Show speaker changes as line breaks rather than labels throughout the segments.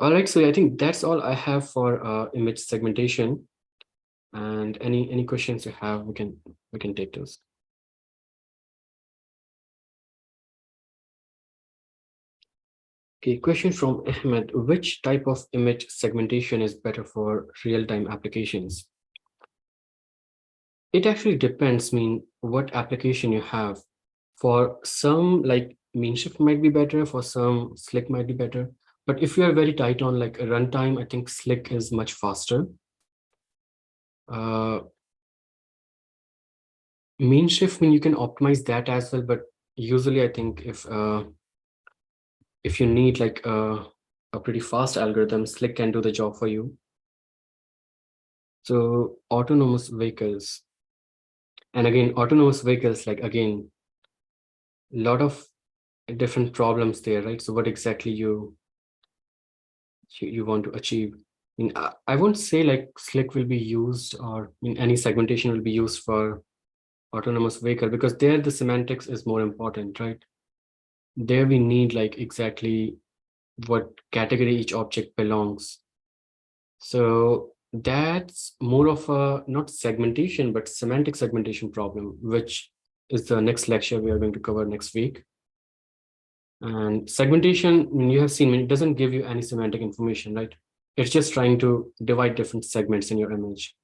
All right, so I think that's all I have for image segmentation. And any questions you have, we can take those. Okay, question from Ahmed. Which type of image segmentation is better for real-time applications? It actually depends, what application you have. For some, like mean shift might be better, for some, Slick might be better. But if you are very tight on like a runtime, I think Slick is much faster. Uh, mean shift, you can optimize that as well, but usually I think if you need like a pretty fast algorithm, Slick can do the job for you. So autonomous vehicles, and again, autonomous vehicles, like again, a lot of different problems there, right? So what exactly you want to achieve? I won't say like Slick will be used, or any segmentation will be used for autonomous vehicle, because there the semantics is more important, right? There we need like exactly what category each object belongs. So that's more of a not segmentation, but semantic segmentation problem, which is the next lecture we are going to cover next week. And segmentation, you have seen, it doesn't give you any semantic information, right? It's just trying to divide different segments in your image.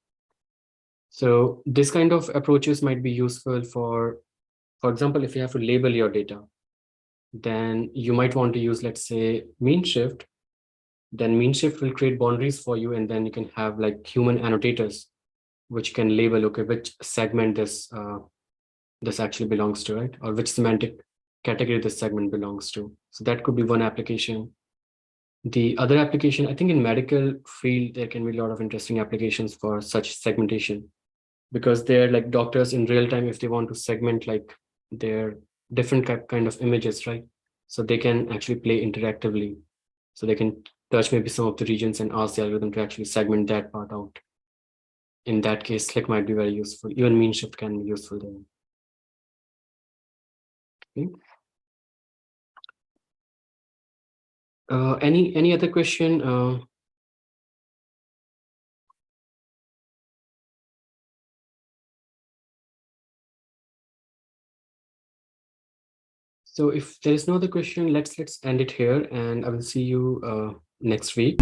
So this kind of approaches might be useful for example, if you have to label your data, then you might want to use, let's say, mean shift. Then mean shift will create boundaries for you, and then you can have like human annotators, which can label, okay, which segment this actually belongs to, right? Or which semantic category this segment belongs to. So that could be one application. The other application, I think in medical field, there can be a lot of interesting applications for such segmentation, because they're like doctors in real time, if they want to segment like their different kind of images, right? So they can actually play interactively. So they can touch maybe some of the regions and ask the algorithm to actually segment that part out. In that case, Slick might be very useful. Even mean shift can be useful there. Okay. Any other question? So if there is no other question, let's end it here, and I will see you next week.